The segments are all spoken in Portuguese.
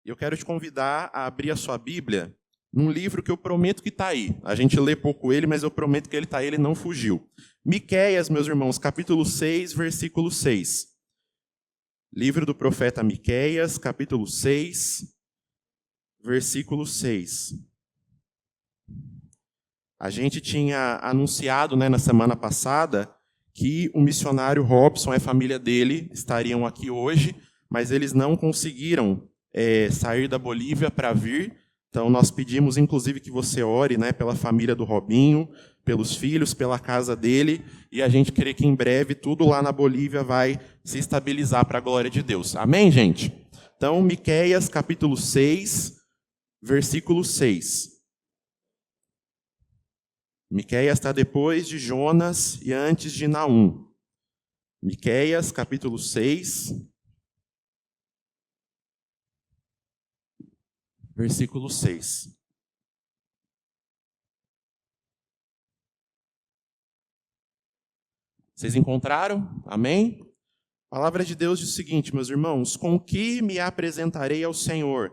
Eu quero te convidar a abrir a sua Bíblia num livro que eu prometo que está aí. A gente lê pouco ele, mas eu prometo que ele está aí, ele não fugiu. Miqueias, meus irmãos, capítulo 6, versículo 6. Livro do profeta Miqueias, capítulo 6, versículo 6. A gente tinha anunciado, na semana passada que o missionário Robson e a família dele estariam aqui hoje, mas eles não conseguiram sair da Bolívia para vir. Então, nós pedimos, inclusive, que você ore pela família do Robinho, pelos filhos, pela casa dele, e a gente crê que em breve tudo lá na Bolívia vai se estabilizar para a glória de Deus. Amém, gente? Então, Miqueias, capítulo 6, versículo 6. Miqueias está depois de Jonas e antes de Naum. Miqueias, capítulo 6, versículo 6. Vocês encontraram? Amém? A palavra de Deus diz o seguinte, meus irmãos: com que me apresentarei ao Senhor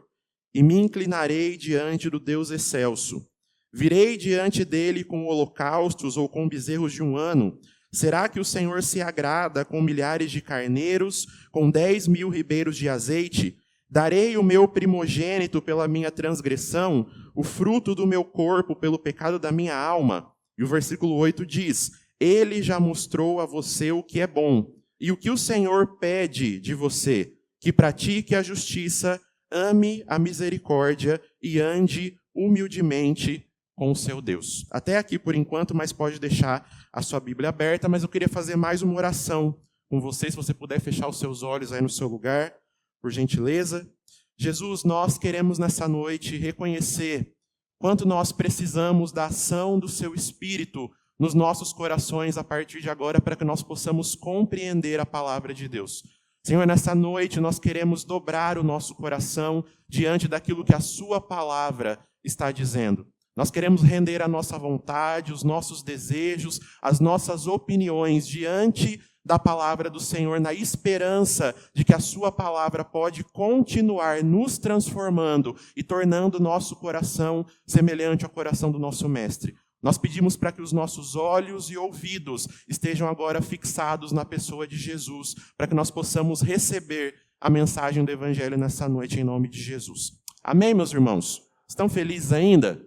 e me inclinarei diante do Deus excelso? Virei diante dele com holocaustos ou com bezerros de um ano? Será que o Senhor se agrada com milhares de carneiros, com 10.000 ribeiros de azeite? Darei o meu primogênito pela minha transgressão, o fruto do meu corpo pelo pecado da minha alma. E o versículo 8 diz: ele já mostrou a você o que é bom. E o que o Senhor pede de você? Que pratique a justiça, ame a misericórdia e ande humildemente com o seu Deus. Até aqui por enquanto, mas pode deixar a sua Bíblia aberta, mas eu queria fazer mais uma oração com você, se você puder fechar os seus olhos aí no seu lugar, por gentileza. Jesus, nós queremos nessa noite reconhecer quanto nós precisamos da ação do seu Espírito nos nossos corações a partir de agora, para que nós possamos compreender a palavra de Deus. Senhor, nessa noite nós queremos dobrar o nosso coração diante daquilo que a sua palavra está dizendo. Nós queremos render a nossa vontade, os nossos desejos, as nossas opiniões diante da palavra do Senhor, na esperança de que a sua palavra pode continuar nos transformando e tornando o nosso coração semelhante ao coração do nosso Mestre. Nós pedimos para que os nossos olhos e ouvidos estejam agora fixados na pessoa de Jesus, para que nós possamos receber a mensagem do Evangelho nessa noite, em nome de Jesus. Amém, meus irmãos? Estão felizes ainda?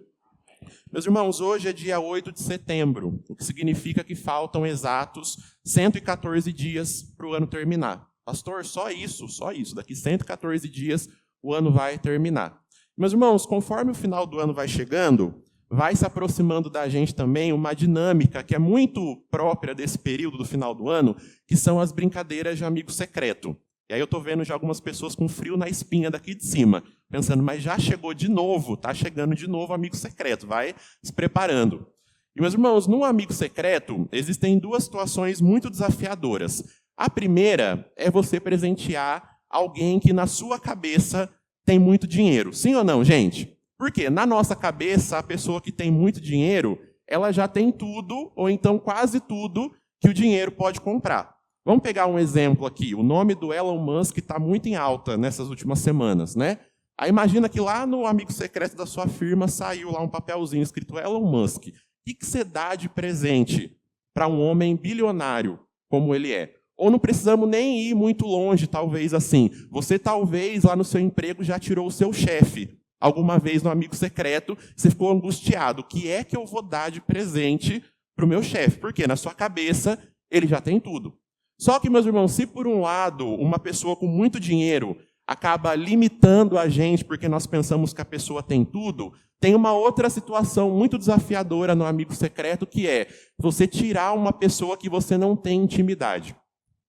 Meus irmãos, hoje é dia 8 de setembro, o que significa que faltam exatos 114 dias para o ano terminar. Pastor, só isso. Daqui 114 dias o ano vai terminar. Meus irmãos, conforme o final do ano vai chegando, vai se aproximando da gente também uma dinâmica que é muito própria desse período do final do ano, que são as brincadeiras de amigo secreto. E aí eu estou vendo já algumas pessoas com frio na espinha daqui de cima, pensando, mas já chegou de novo, está chegando de novo amigo secreto, vai se preparando. E, meus irmãos, num amigo secreto, existem duas situações muito desafiadoras. A primeira é você presentear alguém que na sua cabeça tem muito dinheiro. Sim ou não, gente? Porque na nossa cabeça, a pessoa que tem muito dinheiro, ela já tem tudo, ou então quase tudo, que o dinheiro pode comprar. Vamos pegar um exemplo aqui. O nome do Elon Musk está muito em alta nessas últimas semanas, né? Aí imagina que lá no amigo secreto da sua firma saiu lá um papelzinho escrito Elon Musk. O que você dá de presente para um homem bilionário como ele é? Ou não precisamos nem ir muito longe, talvez assim. Você talvez lá no seu emprego já tirou o seu chefe alguma vez no amigo secreto, você ficou angustiado. O que é que eu vou dar de presente para o meu chefe? Porque na sua cabeça ele já tem tudo. Só que, meus irmãos, se por um lado uma pessoa com muito dinheiro acaba limitando a gente porque nós pensamos que a pessoa tem tudo, tem uma outra situação muito desafiadora no amigo secreto, que é você tirar uma pessoa que você não tem intimidade.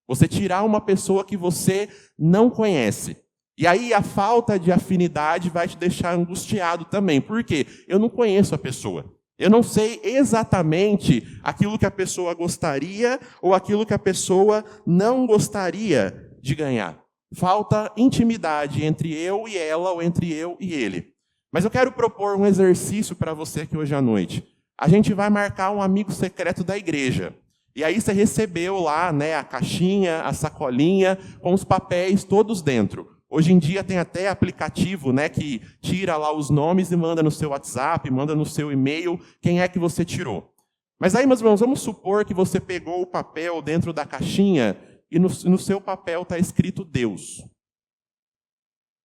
Você tirar uma pessoa que você não conhece. E aí a falta de afinidade vai te deixar angustiado também. Por quê? Eu não conheço a pessoa. Eu não sei exatamente aquilo que a pessoa gostaria ou aquilo que a pessoa não gostaria de ganhar. Falta intimidade entre eu e ela ou entre eu e ele. Mas eu quero propor um exercício para você aqui hoje à noite. A gente vai marcar um amigo secreto da igreja. E aí você recebeu lá, a caixinha, a sacolinha, com os papéis todos dentro. Hoje em dia tem até aplicativo, né, que tira lá os nomes e manda no seu WhatsApp, manda no seu e-mail quem é que você tirou. Mas aí, meus irmãos, vamos supor que você pegou o papel dentro da caixinha e no seu papel está escrito Deus.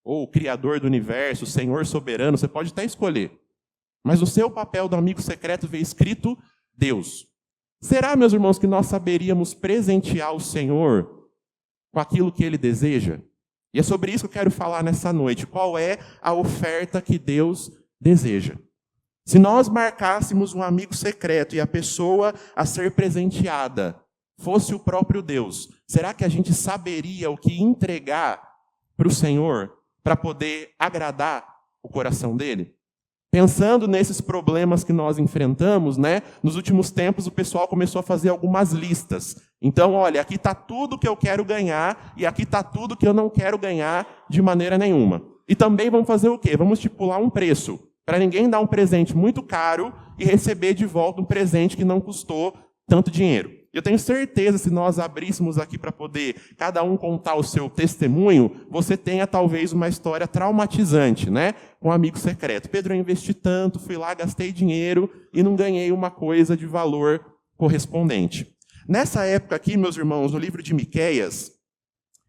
Ou o Criador do Universo, o Senhor Soberano, você pode até escolher. Mas no seu papel do amigo secreto veio escrito Deus. Será, meus irmãos, que nós saberíamos presentear o Senhor com aquilo que Ele deseja? E é sobre isso que eu quero falar nessa noite. Qual é a oferta que Deus deseja? Se nós marcássemos um amigo secreto e a pessoa a ser presenteada fosse o próprio Deus, será que a gente saberia o que entregar para o Senhor para poder agradar o coração dele? Pensando nesses problemas que nós enfrentamos, né? Nos últimos tempos o pessoal começou a fazer algumas listas. Então, olha, aqui está tudo que eu quero ganhar e aqui está tudo que eu não quero ganhar de maneira nenhuma. E também vamos fazer o quê? Vamos estipular um preço, para ninguém dar um presente muito caro e receber de volta um presente que não custou tanto dinheiro. Eu tenho certeza, se nós abríssemos aqui para poder cada um contar o seu testemunho, você tenha talvez uma história traumatizante, né? Com um amigo secreto. Pedro, eu investi tanto, fui lá, gastei dinheiro e não ganhei uma coisa de valor correspondente. Nessa época aqui, meus irmãos, no livro de Miqueias,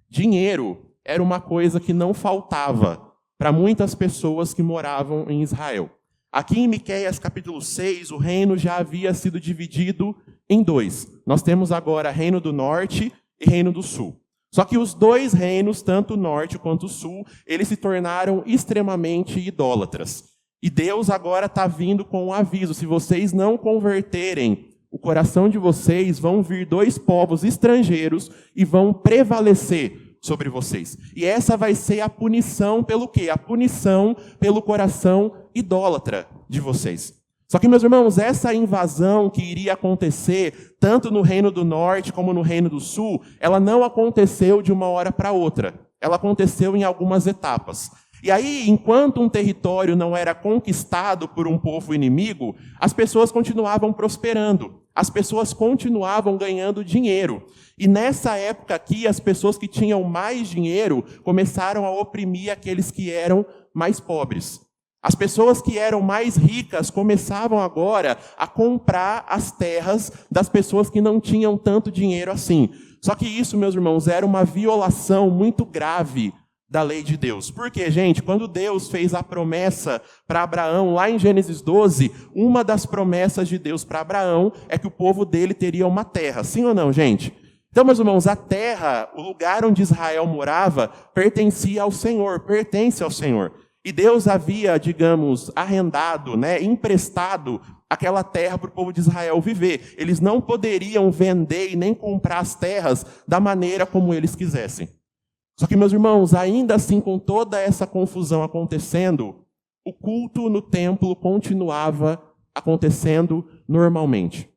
dinheiro era uma coisa que não faltava para muitas pessoas que moravam em Israel. Aqui em Miqueias capítulo 6, o reino já havia sido dividido em dois. Nós temos agora Reino do Norte e Reino do Sul. Só que os dois reinos, tanto o Norte quanto o Sul, eles se tornaram extremamente idólatras. E Deus agora está vindo com um aviso: se vocês não converterem o coração de vocês, vão vir dois povos estrangeiros e vão prevalecer sobre vocês. E essa vai ser a punição pelo quê? A punição pelo coração idólatra de vocês. Só que, meus irmãos, essa invasão que iria acontecer, tanto no Reino do Norte como no Reino do Sul, ela não aconteceu de uma hora para outra. Ela aconteceu em algumas etapas. E aí, enquanto um território não era conquistado por um povo inimigo, as pessoas continuavam prosperando. As pessoas continuavam ganhando dinheiro. E nessa época aqui, as pessoas que tinham mais dinheiro começaram a oprimir aqueles que eram mais pobres. As pessoas que eram mais ricas começavam agora a comprar as terras das pessoas que não tinham tanto dinheiro assim. Só que isso, meus irmãos, era uma violação muito grave da lei de Deus. Porque, gente, quando Deus fez a promessa para Abraão, lá em Gênesis 12, uma das promessas de Deus para Abraão é que o povo dele teria uma terra. Sim ou não, gente? Então, meus irmãos, a terra, o lugar onde Israel morava, pertencia ao Senhor, pertence ao Senhor. E Deus havia, digamos, arrendado, né, emprestado aquela terra para o povo de Israel viver. Eles não poderiam vender e nem comprar as terras da maneira como eles quisessem. Só que, meus irmãos, ainda assim, com toda essa confusão acontecendo, o culto no templo continuava acontecendo normalmente.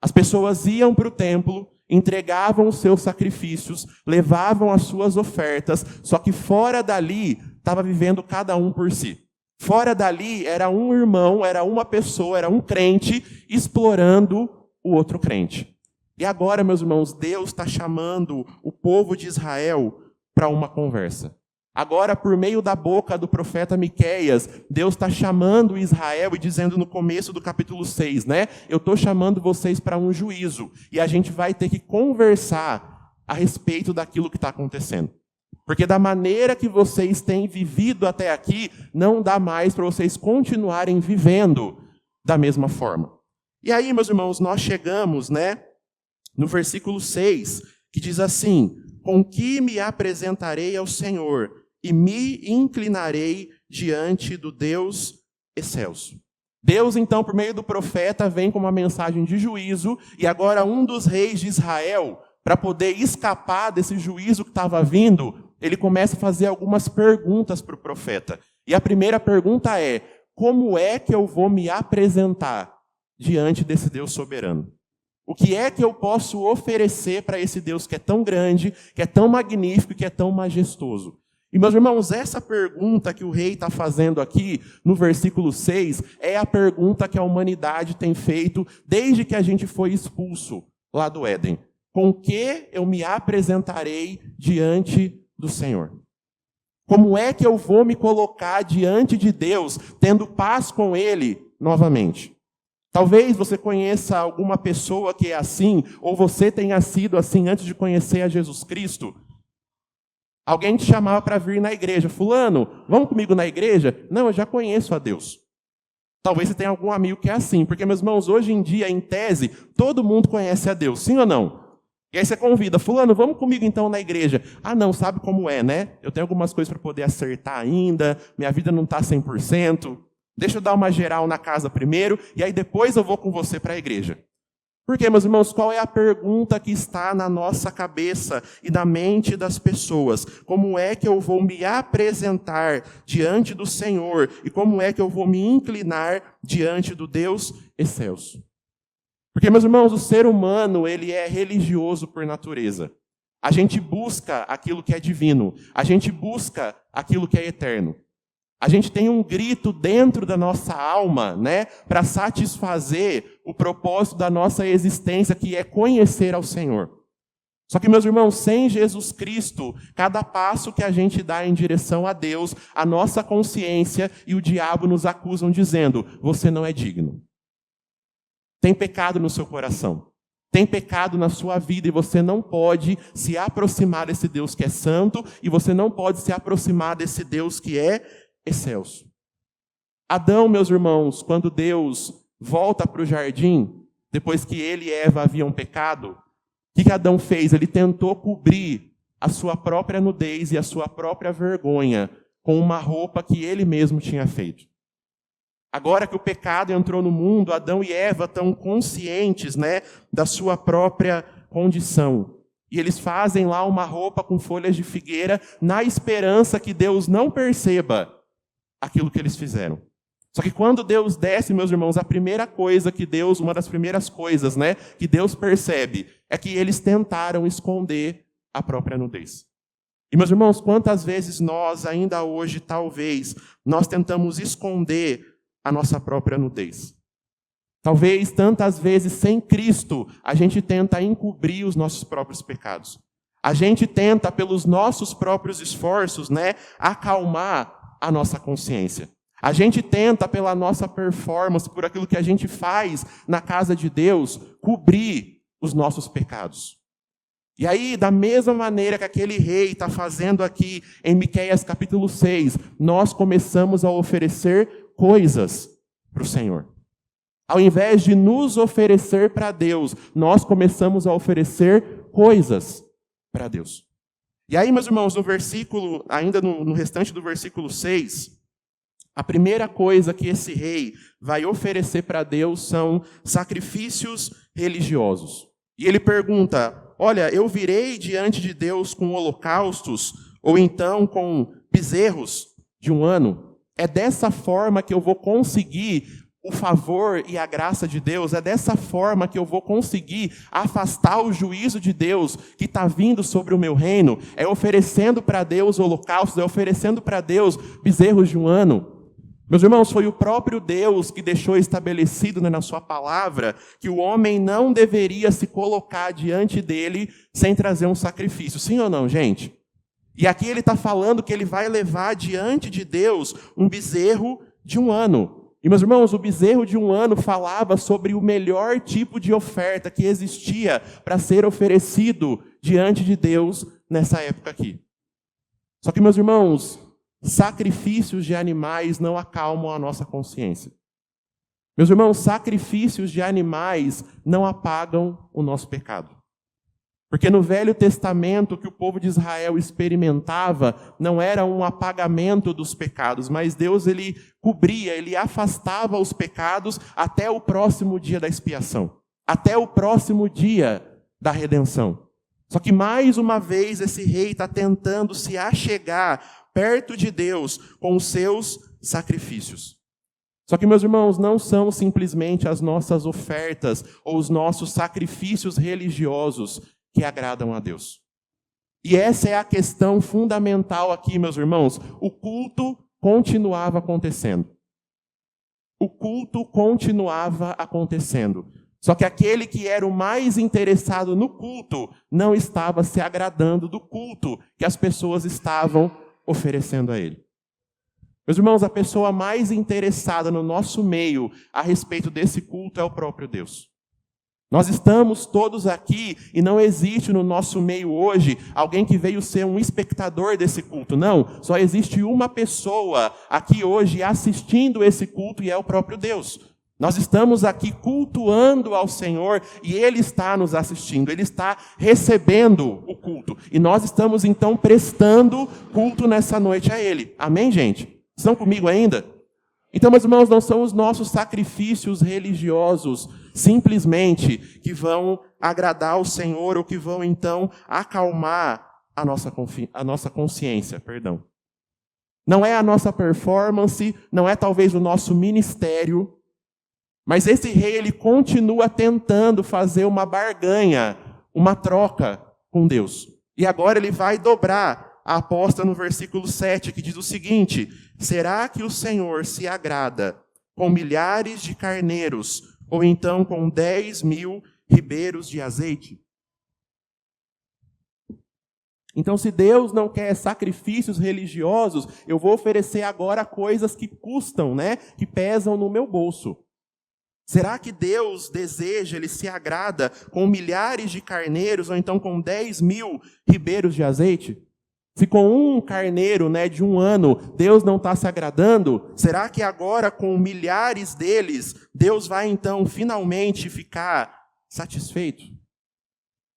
As pessoas iam para o templo, entregavam os seus sacrifícios, levavam as suas ofertas, só que fora dali estava vivendo cada um por si. Fora dali era um irmão, era uma pessoa, era um crente explorando o outro crente. E agora, meus irmãos, Deus está chamando o povo de Israel para uma conversa. Agora, por meio da boca do profeta Miqueias, Deus está chamando Israel e dizendo no começo do capítulo 6, né? Eu estou chamando vocês para um juízo. E a gente vai ter que conversar a respeito daquilo que está acontecendo. Porque da maneira que vocês têm vivido até aqui, não dá mais para vocês continuarem vivendo da mesma forma. E aí, meus irmãos, nós chegamos, né, no versículo 6, que diz assim: com que me apresentarei ao Senhor e me inclinarei diante do Deus excelso. Deus, então, por meio do profeta, vem com uma mensagem de juízo, e agora um dos reis de Israel, para poder escapar desse juízo que estava vindo, ele começa a fazer algumas perguntas para o profeta. E a primeira pergunta é: como é que eu vou me apresentar diante desse Deus soberano? O que é que eu posso oferecer para esse Deus que é tão grande, que é tão magnífico, que é tão majestoso? E, meus irmãos, essa pergunta que o rei está fazendo aqui, no versículo 6, é a pergunta que a humanidade tem feito desde que a gente foi expulso lá do Éden. Com que eu me apresentarei diante do Senhor? Como é que eu vou me colocar diante de Deus, tendo paz com Ele novamente? Talvez você conheça alguma pessoa que é assim, ou você tenha sido assim antes de conhecer a Jesus Cristo. Alguém te chamava para vir na igreja. Fulano, vamos comigo na igreja? Não, eu já conheço a Deus. Talvez você tenha algum amigo que é assim. Porque, meus irmãos, hoje em dia, em tese, todo mundo conhece a Deus. Sim ou não? E aí você convida. Fulano, vamos comigo então na igreja. Ah, não, sabe como é, né? Eu tenho algumas coisas para poder acertar ainda. Minha vida não está 100%. Deixa eu dar uma geral na casa primeiro. E aí depois eu vou com você para a igreja. Porque, meus irmãos, qual é a pergunta que está na nossa cabeça e na mente das pessoas? Como é que eu vou me apresentar diante do Senhor? E como é que eu vou me inclinar diante do Deus excelso? Porque, meus irmãos, o ser humano, ele é religioso por natureza. A gente busca aquilo que é divino. A gente busca aquilo que é eterno. A gente tem um grito dentro da nossa alma, né, para satisfazer o propósito da nossa existência, que é conhecer ao Senhor. Só que, meus irmãos, sem Jesus Cristo, cada passo que a gente dá em direção a Deus, a nossa consciência e o diabo nos acusam dizendo: você não é digno. Tem pecado no seu coração. Tem pecado na sua vida e você não pode se aproximar desse Deus que é santo e você não pode se aproximar desse Deus que é excelso. Adão, meus irmãos, quando Deus volta para o jardim, depois que ele e Eva haviam pecado, o que Adão fez? Ele tentou cobrir a sua própria nudez e a sua própria vergonha com uma roupa que ele mesmo tinha feito. Agora que o pecado entrou no mundo, Adão e Eva estão conscientes, né, da sua própria condição. E eles fazem lá uma roupa com folhas de figueira na esperança que Deus não perceba aquilo que eles fizeram. Só que quando Deus desce, meus irmãos, a primeira coisa que Deus, uma das primeiras coisas, né, que Deus percebe é que eles tentaram esconder a própria nudez. E, meus irmãos, quantas vezes nós, ainda hoje, talvez, nós tentamos esconder a nossa própria nudez? Talvez, tantas vezes, sem Cristo, a gente tenta encobrir os nossos próprios pecados. A gente tenta, pelos nossos próprios esforços, né, acalmar a nossa consciência. A gente tenta, pela nossa performance, por aquilo que a gente faz na casa de Deus, cobrir os nossos pecados. E aí, da mesma maneira que aquele rei está fazendo aqui em Miqueias capítulo 6, nós começamos a oferecer coisas para o Senhor. Ao invés de nos oferecer para Deus, nós começamos a oferecer coisas para Deus. E aí, meus irmãos, no versículo, ainda no restante do versículo 6, a primeira coisa que esse rei vai oferecer para Deus são sacrifícios religiosos. E ele pergunta: olha, eu virei diante de Deus com holocaustos, ou então com bezerros de um ano? É dessa forma que eu vou conseguir o favor e a graça de Deus? É dessa forma que eu vou conseguir afastar o juízo de Deus que está vindo sobre o meu reino? É oferecendo para Deus holocaustos, é oferecendo para Deus bezerros de um ano? Meus irmãos, foi o próprio Deus que deixou estabelecido, né, na sua palavra que o homem não deveria se colocar diante dele sem trazer um sacrifício. Sim ou não, gente? E aqui ele está falando que ele vai levar diante de Deus um bezerro de um ano. E, meus irmãos, o bezerro de um ano falava sobre o melhor tipo de oferta que existia para ser oferecido diante de Deus nessa época aqui. Só que, meus irmãos, sacrifícios de animais não acalmam a nossa consciência. Meus irmãos, sacrifícios de animais não apagam o nosso pecado. Porque no Velho Testamento, o que o povo de Israel experimentava não era um apagamento dos pecados, mas Deus, ele cobria, ele afastava os pecados até o próximo dia da expiação, até o próximo dia da redenção. Só que mais uma vez esse rei está tentando se achegar perto de Deus com os seus sacrifícios. Só que, meus irmãos, não são simplesmente as nossas ofertas ou os nossos sacrifícios religiosos que agradam a Deus. E essa é a questão fundamental aqui, meus irmãos. O culto continuava acontecendo. O culto continuava acontecendo. Só que aquele que era o mais interessado no culto não estava se agradando do culto que as pessoas estavam oferecendo a Ele. Meus irmãos, a pessoa mais interessada no nosso meio a respeito desse culto é o próprio Deus. Nós estamos todos aqui e não existe no nosso meio hoje alguém que veio ser um espectador desse culto. Não, só existe uma pessoa aqui hoje assistindo esse culto e é o próprio Deus. Nós estamos aqui cultuando ao Senhor e Ele está nos assistindo, Ele está recebendo o culto. E nós estamos então prestando culto nessa noite a Ele. Amém, gente? Estão comigo ainda? Então, meus irmãos, não são os nossos sacrifícios religiosos simplesmente que vão agradar ao Senhor ou que vão então acalmar a nossa consciência, perdão. Não é a nossa performance, não é talvez o nosso ministério, mas esse rei ele continua tentando fazer uma barganha, uma troca com Deus. E agora ele vai dobrar a aposta no versículo 7, que diz o seguinte: será que o Senhor se agrada com milhares de carneiros, ou então com 10.000 ribeiros de azeite? Então, se Deus não quer sacrifícios religiosos, eu vou oferecer agora coisas que custam, que pesam no meu bolso. Será que Deus deseja, Ele se agrada com milhares de carneiros, ou então com 10.000 ribeiros de azeite? Se com um carneiro de um ano Deus não está se agradando, será que agora com milhares deles Deus vai então finalmente ficar satisfeito?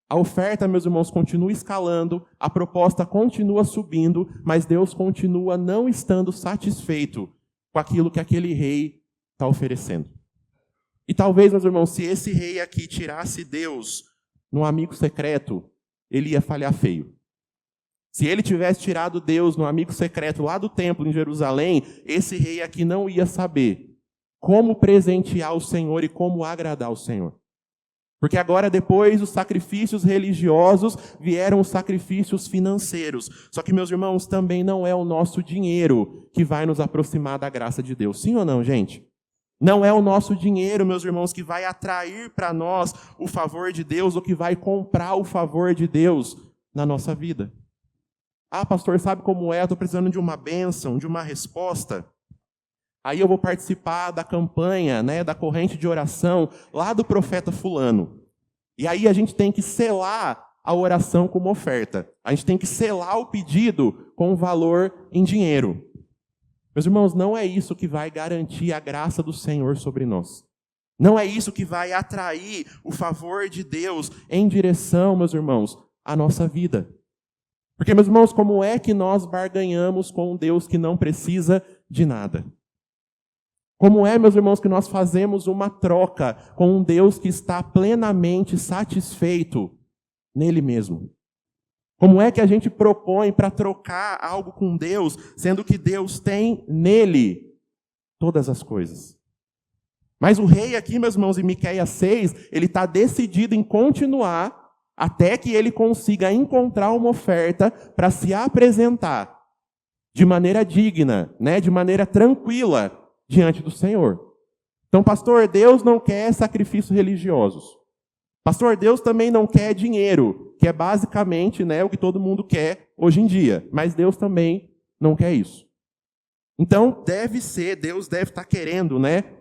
A oferta, meus irmãos, continua escalando, a proposta continua subindo, mas Deus continua não estando satisfeito com aquilo que aquele rei está oferecendo. E talvez, meus irmãos, se esse rei aqui tirasse Deus num amigo secreto, ele ia falhar feio. Se ele tivesse tirado Deus no amigo secreto lá do templo em Jerusalém, esse rei aqui não ia saber como presentear o Senhor e como agradar o Senhor. Porque agora, depois dos sacrifícios religiosos, vieram os sacrifícios financeiros. Só que, meus irmãos, também não é o nosso dinheiro que vai nos aproximar da graça de Deus. Sim ou não, gente? Não é o nosso dinheiro, meus irmãos, que vai atrair para nós o favor de Deus ou que vai comprar o favor de Deus na nossa vida. Ah, pastor, sabe como é? Eu estou precisando de uma bênção, de uma resposta. Aí eu vou participar da campanha, da corrente de oração lá do profeta fulano. E aí a gente tem que selar a oração com uma oferta. A gente tem que selar o pedido com um valor em dinheiro. Meus irmãos, não é isso que vai garantir a graça do Senhor sobre nós. Não é isso que vai atrair o favor de Deus em direção, meus irmãos, à nossa vida. Porque, meus irmãos, como é que nós barganhamos com um Deus que não precisa de nada? Como é, meus irmãos, que nós fazemos uma troca com um Deus que está plenamente satisfeito nele mesmo? Como é que a gente propõe para trocar algo com Deus, sendo que Deus tem nele todas as coisas? Mas o rei aqui, meus irmãos, em Miqueias 6, ele está decidido em continuar até que ele consiga encontrar uma oferta para se apresentar de maneira digna, de maneira tranquila diante do Senhor. Então, pastor, Deus não quer sacrifícios religiosos. Pastor, Deus também não quer dinheiro, que é basicamente o que todo mundo quer hoje em dia. Mas Deus também não quer isso. Então, Deus deve estar querendo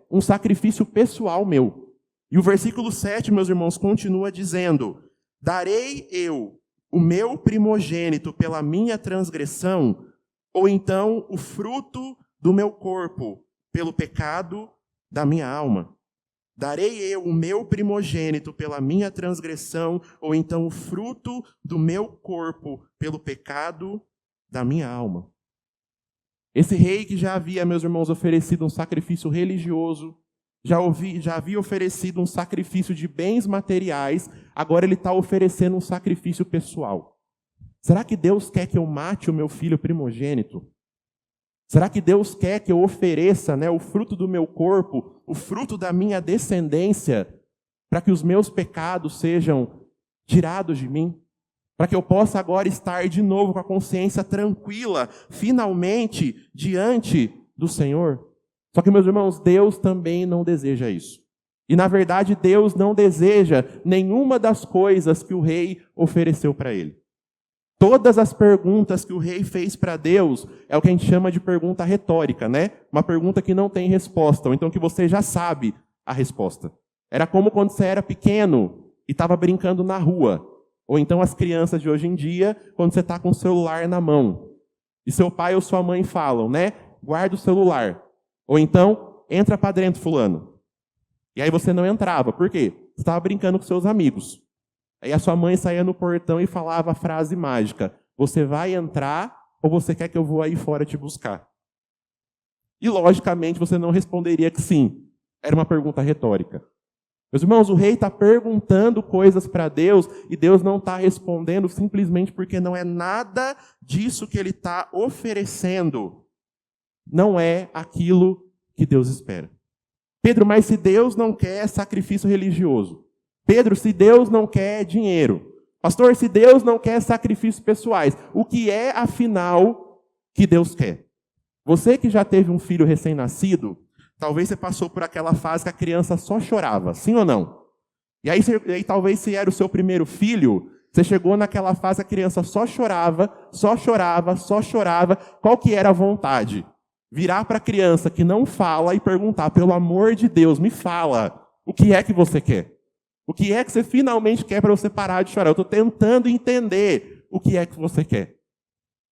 um sacrifício pessoal meu. E o versículo 7, meus irmãos, continua dizendo: darei eu o meu primogênito pela minha transgressão, ou então o fruto do meu corpo pelo pecado da minha alma? Darei eu o meu primogênito pela minha transgressão, ou então o fruto do meu corpo pelo pecado da minha alma? Esse rei que já havia, meus irmãos, oferecido um sacrifício religioso, já havia oferecido um sacrifício de bens materiais, agora ele está oferecendo um sacrifício pessoal. Será que Deus quer que eu mate o meu filho primogênito? Será que Deus quer que eu ofereça o fruto do meu corpo, o fruto da minha descendência, para que os meus pecados sejam tirados de mim? Para que eu possa agora estar de novo com a consciência tranquila, finalmente, diante do Senhor? Só que, meus irmãos, Deus também não deseja isso. E, na verdade, Deus não deseja nenhuma das coisas que o rei ofereceu para ele. Todas as perguntas que o rei fez para Deus é o que a gente chama de pergunta retórica, né? Uma pergunta que não tem resposta, ou então que você já sabe a resposta. Era como quando você era pequeno e estava brincando na rua. Ou então as crianças de hoje em dia, quando você está com o celular na mão. E seu pai ou sua mãe falam, né? Guarda o celular. Ou então, entra para dentro, fulano. E aí você não entrava. Por quê? Você estava brincando com seus amigos. Aí a sua mãe saía no portão e falava a frase mágica: você vai entrar ou você quer que eu vou aí fora te buscar? E logicamente você não responderia que sim. Era uma pergunta retórica. Meus irmãos, o rei está perguntando coisas para Deus e Deus não está respondendo simplesmente porque não é nada disso que ele está oferecendo. Não é aquilo que Deus espera. Pedro, mas se Deus não quer sacrifício religioso? Pedro, se Deus não quer dinheiro? Pastor, se Deus não quer sacrifícios pessoais, o que é, afinal, que Deus quer? Você que já teve um filho recém-nascido, talvez você passou por aquela fase que a criança só chorava, sim ou não? E aí talvez se era o seu primeiro filho, você chegou naquela fase que a criança só chorava, só chorava, só chorava. Qual que era a vontade? Virar para a criança que não fala e perguntar: pelo amor de Deus, me fala, o que é que você quer? O que é que você finalmente quer para você parar de chorar? Eu estou tentando entender o que é que você quer.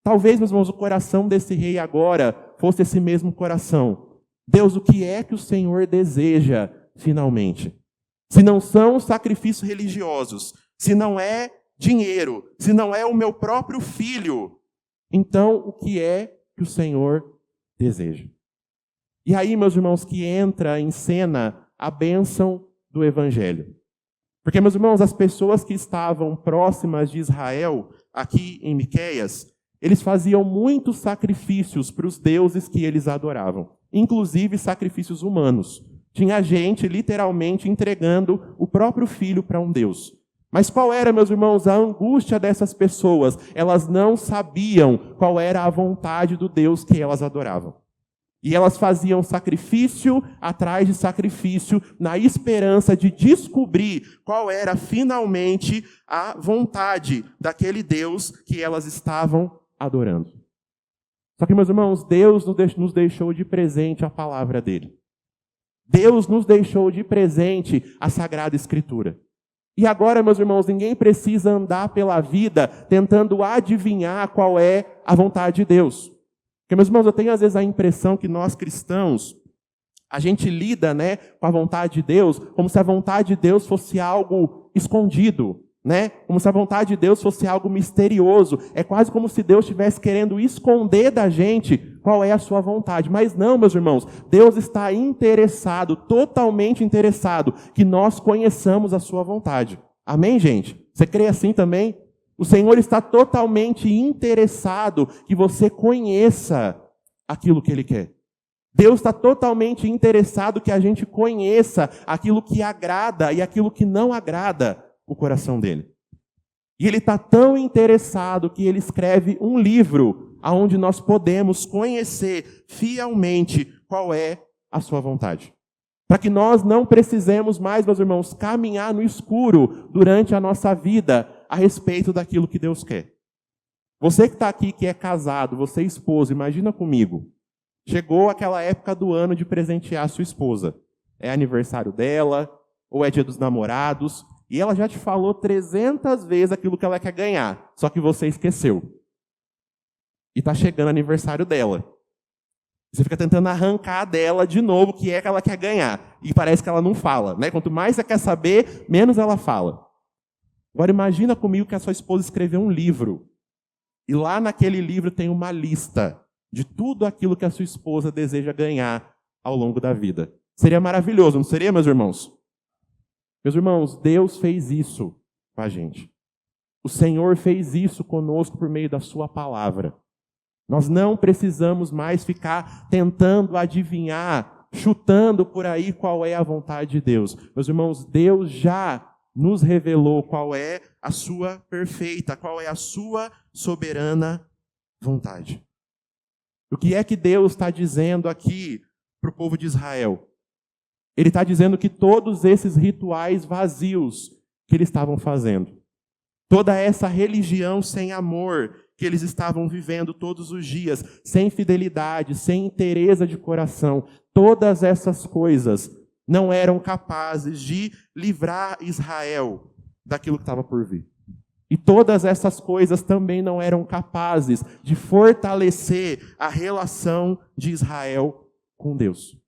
Talvez, meus irmãos, o coração desse rei agora fosse esse mesmo coração. Deus, o que é que o Senhor deseja finalmente? Se não são sacrifícios religiosos, se não é dinheiro, se não é o meu próprio filho, então o que é que o Senhor deseja? E aí, meus irmãos, que entra em cena a bênção do Evangelho. Porque, meus irmãos, as pessoas que estavam próximas de Israel, aqui em Miqueias, eles faziam muitos sacrifícios para os deuses que eles adoravam, inclusive sacrifícios humanos. Tinha gente, literalmente, entregando o próprio filho para um deus. Mas qual era, meus irmãos, a angústia dessas pessoas? Elas não sabiam qual era a vontade do Deus que elas adoravam. E elas faziam sacrifício atrás de sacrifício, na esperança de descobrir qual era finalmente a vontade daquele Deus que elas estavam adorando. Só que, meus irmãos, Deus nos deixou de presente a palavra dele. Deus nos deixou de presente a Sagrada Escritura. E agora, meus irmãos, ninguém precisa andar pela vida tentando adivinhar qual é a vontade de Deus. Porque, meus irmãos, eu tenho às vezes a impressão que nós cristãos, a gente lida, né, com a vontade de Deus como se a vontade de Deus fosse algo escondido, né? Como se a vontade de Deus fosse algo misterioso. É quase como se Deus estivesse querendo esconder da gente qual é a sua vontade. Mas não, meus irmãos, Deus está interessado, totalmente interessado, que nós conheçamos a sua vontade. Amém, gente? Você crê assim também? O Senhor está totalmente interessado que você conheça aquilo que Ele quer. Deus está totalmente interessado que a gente conheça aquilo que agrada e aquilo que não agrada o coração dele. E Ele está tão interessado que Ele escreve um livro onde nós podemos conhecer fielmente qual é a sua vontade. Para que nós não precisemos mais, meus irmãos, caminhar no escuro durante a nossa vida a respeito daquilo que Deus quer. Você que está aqui, que é casado, você é esposo, imagina comigo. Chegou aquela época do ano de presentear a sua esposa. É aniversário dela, ou é dia dos namorados, e ela já te falou 300 vezes aquilo que ela quer ganhar, só que você esqueceu. E está chegando o aniversário dela. Você fica tentando arrancar dela de novo o que é que ela quer ganhar. E parece que ela não fala, né? Quanto mais você quer saber, menos ela fala. Agora imagina comigo que a sua esposa escreveu um livro. E lá naquele livro tem uma lista de tudo aquilo que a sua esposa deseja ganhar ao longo da vida. Seria maravilhoso, não seria, meus irmãos? Meus irmãos, Deus fez isso com a gente. O Senhor fez isso conosco por meio da sua palavra. Nós não precisamos mais ficar tentando adivinhar, chutando por aí qual é a vontade de Deus. Meus irmãos, Deus já nos revelou qual é a sua perfeita, qual é a sua soberana vontade. O que é que Deus está dizendo aqui para o povo de Israel? Ele está dizendo que todos esses rituais vazios que eles estavam fazendo, Toda essa religião sem amor que eles estavam vivendo todos os dias, sem fidelidade, sem inteireza de coração, todas essas coisas não eram capazes de livrar Israel daquilo que estava por vir. E todas essas coisas também não eram capazes de fortalecer a relação de Israel com Deus.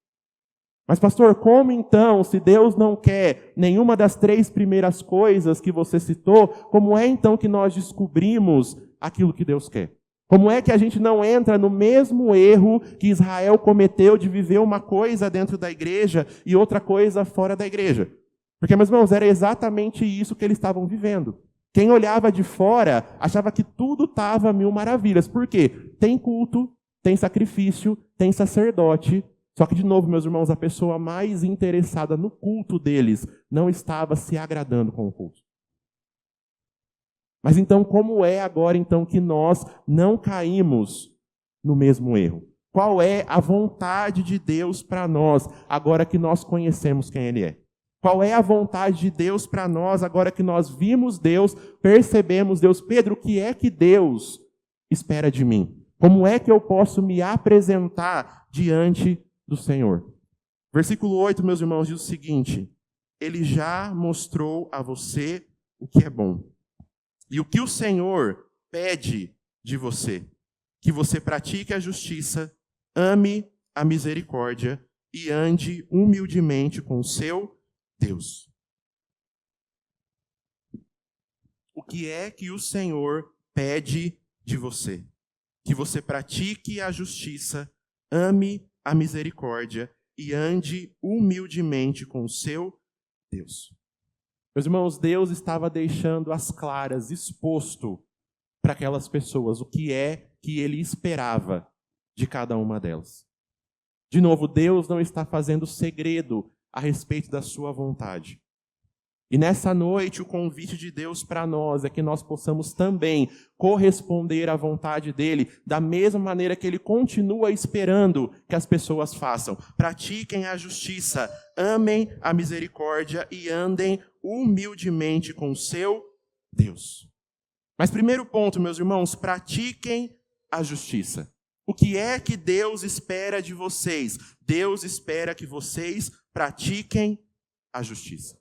Mas, pastor, como então, se Deus não quer nenhuma das 3 primeiras coisas que você citou, como é então que nós descobrimos aquilo que Deus quer? Como é que a gente não entra no mesmo erro que Israel cometeu de viver uma coisa dentro da igreja e outra coisa fora da igreja? Porque, meus irmãos, era exatamente isso que eles estavam vivendo. Quem olhava de fora achava que tudo estava a 1000 maravilhas. Por quê? Tem culto, tem sacrifício, tem sacerdote. Só que, de novo, meus irmãos, a pessoa mais interessada no culto deles não estava se agradando com o culto. Mas então, como é agora então que nós não caímos no mesmo erro? Qual é a vontade de Deus para nós, agora que nós conhecemos quem Ele é? Qual é a vontade de Deus para nós, agora que nós vimos Deus, percebemos Deus? Pedro, o que é que Deus espera de mim? Como é que eu posso me apresentar diante do Senhor? Versículo 8, meus irmãos, diz o seguinte: Ele já mostrou a você o que é bom. E o que o Senhor pede de você? Que você pratique a justiça, ame a misericórdia e ande humildemente com o seu Deus. O que é que o Senhor pede de você? Que você pratique a justiça, ame a misericórdia e ande humildemente com o seu Deus. Meus irmãos, Deus estava deixando às claras, exposto para aquelas pessoas o que é que Ele esperava de cada uma delas. De novo, Deus não está fazendo segredo a respeito da sua vontade. E nessa noite, o convite de Deus para nós é que nós possamos também corresponder à vontade dEle, da mesma maneira que Ele continua esperando que as pessoas façam. Pratiquem a justiça, amem a misericórdia e andem humildemente com o seu Deus. Mas primeiro ponto, meus irmãos, pratiquem a justiça. O que é que Deus espera de vocês? Deus espera que vocês pratiquem a justiça.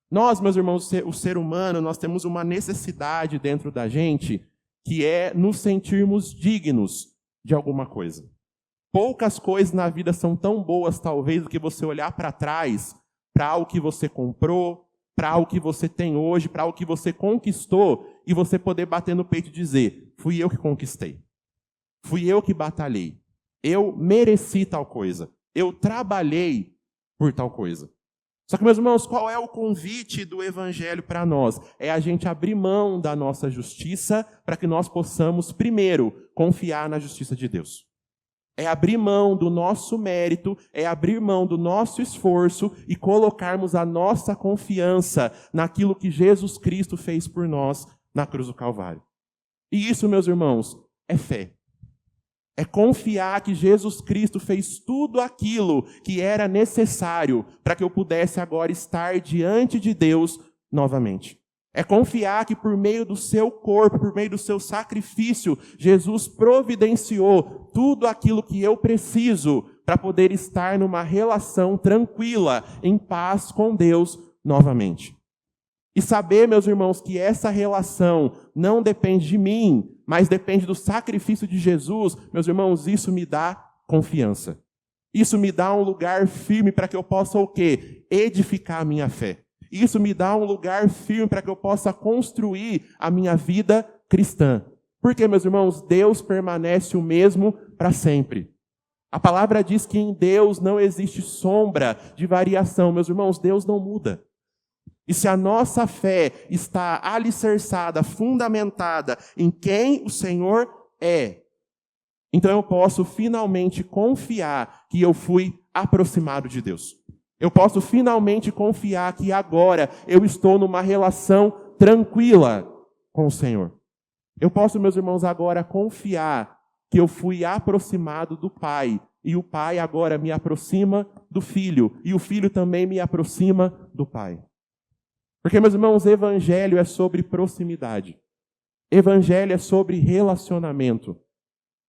Nós, meus irmãos, o ser humano, nós temos uma necessidade dentro da gente que é nos sentirmos dignos de alguma coisa. Poucas coisas na vida são tão boas, talvez, do que você olhar para trás, para algo que você comprou, para algo que você tem hoje, para algo que você conquistou, e você poder bater no peito e dizer: fui eu que conquistei, fui eu que batalhei, eu mereci tal coisa, eu trabalhei por tal coisa. Só que, meus irmãos, qual é o convite do Evangelho para nós? É a gente abrir mão da nossa justiça para que nós possamos, primeiro, confiar na justiça de Deus. É abrir mão do nosso mérito, é abrir mão do nosso esforço e colocarmos a nossa confiança naquilo que Jesus Cristo fez por nós na cruz do Calvário. E isso, meus irmãos, é fé. É confiar que Jesus Cristo fez tudo aquilo que era necessário para que eu pudesse agora estar diante de Deus novamente. É confiar que por meio do seu corpo, por meio do seu sacrifício, Jesus providenciou tudo aquilo que eu preciso para poder estar numa relação tranquila, em paz com Deus novamente. E saber, meus irmãos, que essa relação não depende de mim, mas depende do sacrifício de Jesus, meus irmãos, isso me dá confiança. Isso me dá um lugar firme para que eu possa o quê? Edificar a minha fé. Isso me dá um lugar firme para que eu possa construir a minha vida cristã. Porque, meus irmãos, Deus permanece o mesmo para sempre. A palavra diz que em Deus não existe sombra de variação. Meus irmãos, Deus não muda. E se a nossa fé está alicerçada, fundamentada em quem o Senhor é, então eu posso finalmente confiar que eu fui aproximado de Deus. Eu posso finalmente confiar que agora eu estou numa relação tranquila com o Senhor. Eu posso, meus irmãos, agora confiar que eu fui aproximado do Pai. E o Pai agora me aproxima do Filho. E o Filho também me aproxima do Pai. Porque, meus irmãos, evangelho é sobre proximidade. Evangelho é sobre relacionamento.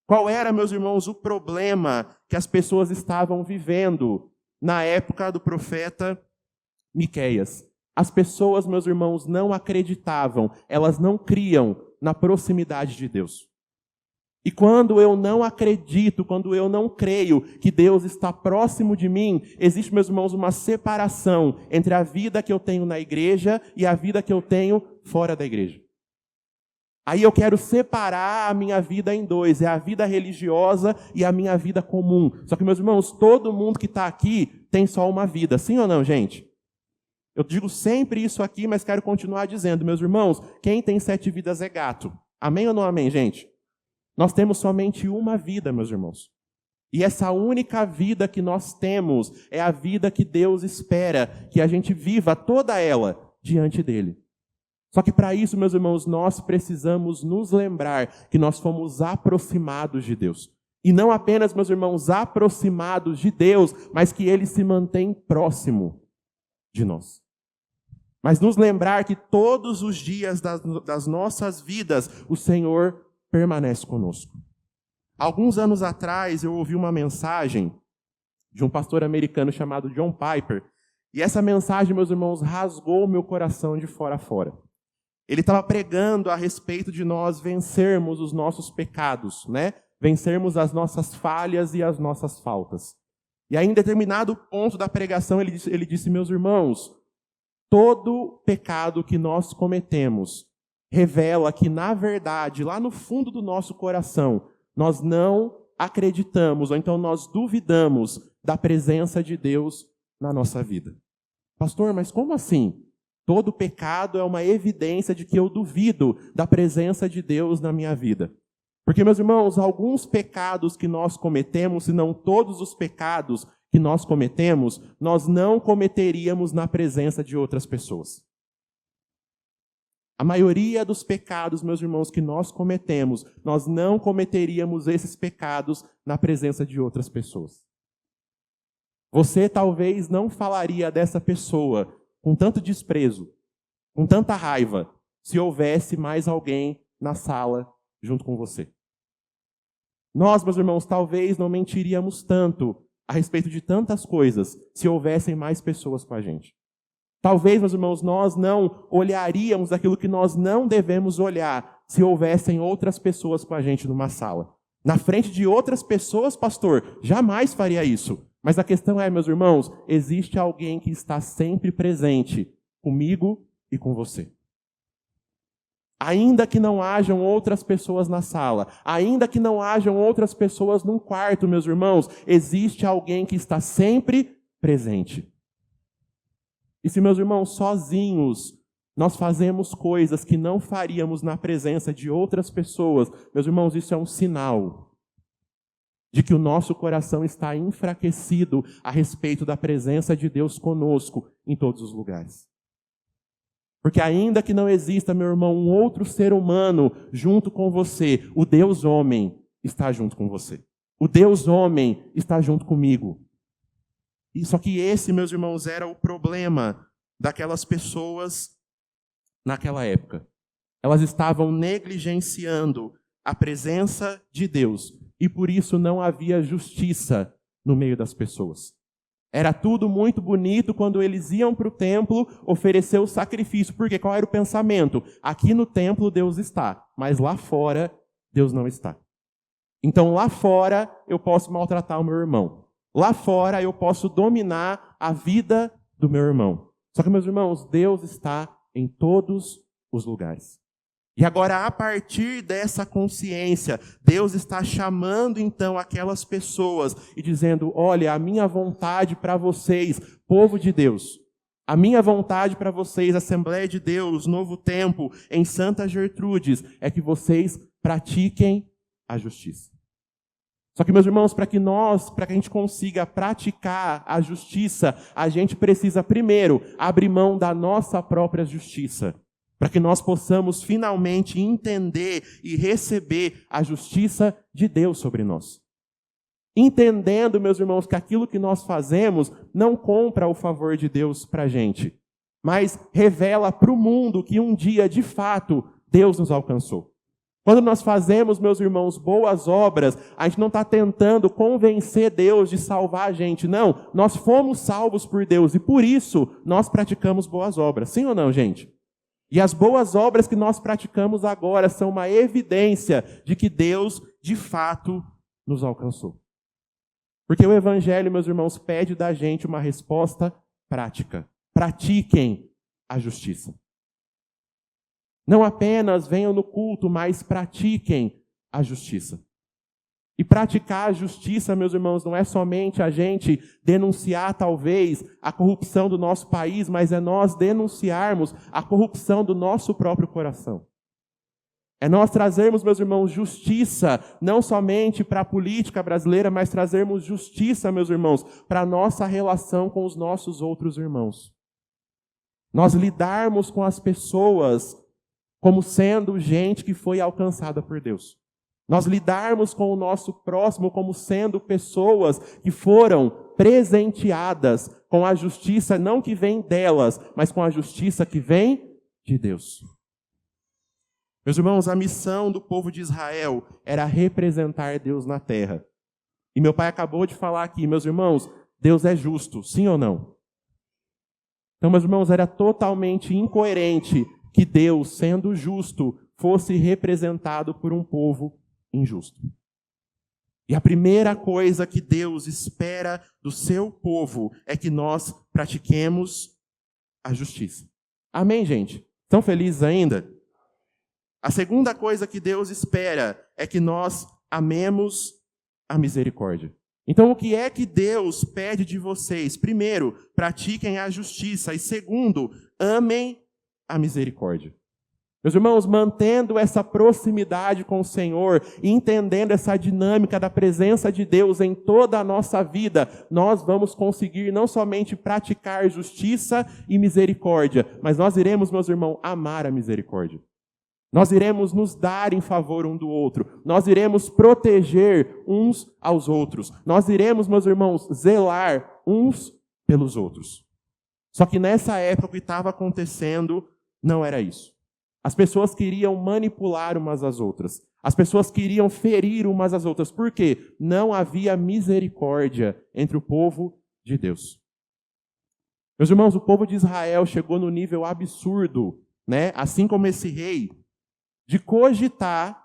Qual era, meus irmãos, o problema que as pessoas estavam vivendo na época do profeta Miqueias? As pessoas, meus irmãos, não acreditavam, elas não criam na proximidade de Deus. E quando eu não acredito, quando eu não creio que Deus está próximo de mim, existe, meus irmãos, uma separação entre a vida que eu tenho na igreja e a vida que eu tenho fora da igreja. Aí eu quero separar a minha vida em dois, é a vida religiosa e a minha vida comum. Só que, meus irmãos, todo mundo que está aqui tem só uma vida, sim ou não, gente? Eu digo sempre isso aqui, mas quero continuar dizendo, meus irmãos, quem tem 7 vidas é gato. Amém ou não amém, gente? Nós temos somente uma vida, meus irmãos. E essa única vida que nós temos é a vida que Deus espera que a gente viva toda ela diante dele. Só que para isso, meus irmãos, nós precisamos nos lembrar que nós fomos aproximados de Deus. E não apenas, meus irmãos, aproximados de Deus, mas que ele se mantém próximo de nós. Mas nos lembrar que todos os dias das nossas vidas, o Senhor permanece conosco. Alguns anos atrás, eu ouvi uma mensagem de um pastor americano chamado John Piper, e essa mensagem, meus irmãos, rasgou o meu coração de fora a fora. Ele estava pregando a respeito de nós vencermos os nossos pecados, né? Vencermos as nossas falhas e as nossas faltas. E aí, em determinado ponto da pregação, ele disse, meus irmãos, todo pecado que nós cometemos revela que, na verdade, lá no fundo do nosso coração, nós não acreditamos, ou então nós duvidamos da presença de Deus na nossa vida. Pastor, mas como assim? Todo pecado é uma evidência de que eu duvido da presença de Deus na minha vida. Porque, meus irmãos, alguns pecados que nós cometemos, se não todos os pecados que nós cometemos, nós não cometeríamos na presença de outras pessoas. A maioria dos pecados, meus irmãos, que nós cometemos, nós não cometeríamos esses pecados na presença de outras pessoas. Você talvez não falaria dessa pessoa com tanto desprezo, com tanta raiva, se houvesse mais alguém na sala junto com você. Nós, meus irmãos, talvez não mentiríamos tanto a respeito de tantas coisas se houvessem mais pessoas com a gente. Talvez, meus irmãos, nós não olharíamos aquilo que nós não devemos olhar se houvessem outras pessoas com a gente numa sala. Na frente de outras pessoas, pastor, jamais faria isso. Mas a questão é, meus irmãos, existe alguém que está sempre presente comigo e com você. Ainda que não hajam outras pessoas na sala, ainda que não hajam outras pessoas num quarto, meus irmãos, existe alguém que está sempre presente. E se, meus irmãos, sozinhos nós fazemos coisas que não faríamos na presença de outras pessoas, meus irmãos, isso é um sinal de que o nosso coração está enfraquecido a respeito da presença de Deus conosco em todos os lugares. Porque ainda que não exista, meu irmão, um outro ser humano junto com você, o Deus homem está junto com você. O Deus homem está junto comigo. E só que esse, meus irmãos, era o problema daquelas pessoas naquela época. Elas estavam negligenciando a presença de Deus. E por isso não havia justiça no meio das pessoas. Era tudo muito bonito quando eles iam para o templo oferecer o sacrifício. Porque qual era o pensamento? Aqui no templo Deus está, mas lá fora Deus não está. Então lá fora eu posso maltratar o meu irmão. Lá fora eu posso dominar a vida do meu irmão. Só que, meus irmãos, Deus está em todos os lugares. E agora, a partir dessa consciência, Deus está chamando então aquelas pessoas e dizendo, olha, a minha vontade para vocês, povo de Deus, a minha vontade para vocês, Assembleia de Deus, Novo Tempo, em Santa Gertrudes, é que vocês pratiquem a justiça. Só que, meus irmãos, para que a gente consiga praticar a justiça, a gente precisa primeiro abrir mão da nossa própria justiça. Para que nós possamos finalmente entender e receber a justiça de Deus sobre nós. Entendendo, meus irmãos, que aquilo que nós fazemos não compra o favor de Deus para a gente. mas revela para o mundo que um dia, de fato, Deus nos alcançou. Quando nós fazemos, meus irmãos, boas obras, a gente não está tentando convencer Deus de salvar a gente. Não, nós fomos salvos por Deus e por isso nós praticamos boas obras. Sim ou não, gente? E as boas obras que nós praticamos agora são uma evidência de que Deus, de fato, nos alcançou. Porque o Evangelho, meus irmãos, pede da gente uma resposta prática. Pratiquem a justiça. Não apenas venham no culto, mas pratiquem a justiça. E praticar a justiça, meus irmãos, não é somente a gente denunciar, talvez, a corrupção do nosso país, mas é nós denunciarmos a corrupção do nosso próprio coração. É nós trazermos, meus irmãos, justiça, não somente para a política brasileira, mas trazermos justiça, meus irmãos, para a nossa relação com os nossos outros irmãos. Nós lidarmos com as pessoas como sendo gente que foi alcançada por Deus. Nós lidarmos com o nosso próximo como sendo pessoas que foram presenteadas com a justiça, não que vem delas, mas com a justiça que vem de Deus. Meus irmãos, a missão do povo de Israel era representar Deus na terra. E meu pai acabou de falar aqui, meus irmãos, Deus é justo, sim ou não? Então, meus irmãos, era totalmente incoerente que Deus, sendo justo, fosse representado por um povo injusto. E a primeira coisa que Deus espera do seu povo é que nós pratiquemos a justiça. Amém, gente? Estão felizes ainda? A segunda coisa que Deus espera é que nós amemos a misericórdia. Então, o que é que Deus pede de vocês? Primeiro, pratiquem a justiça. E segundo, amem a misericórdia. Meus irmãos, mantendo essa proximidade com o Senhor e entendendo essa dinâmica da presença de Deus em toda a nossa vida, nós vamos conseguir não somente praticar justiça e misericórdia, mas nós iremos, meus irmãos, amar a misericórdia. Nós iremos nos dar em favor um do outro. Nós iremos proteger uns aos outros. Nós iremos, meus irmãos, zelar uns pelos outros. Só que nessa época o que estava acontecendo não era isso. As pessoas queriam manipular umas às outras. As pessoas queriam ferir umas às outras. Por quê? Não havia misericórdia entre o povo de Deus. Meus irmãos, o povo de Israel chegou no nível absurdo, né? Assim como esse rei, de cogitar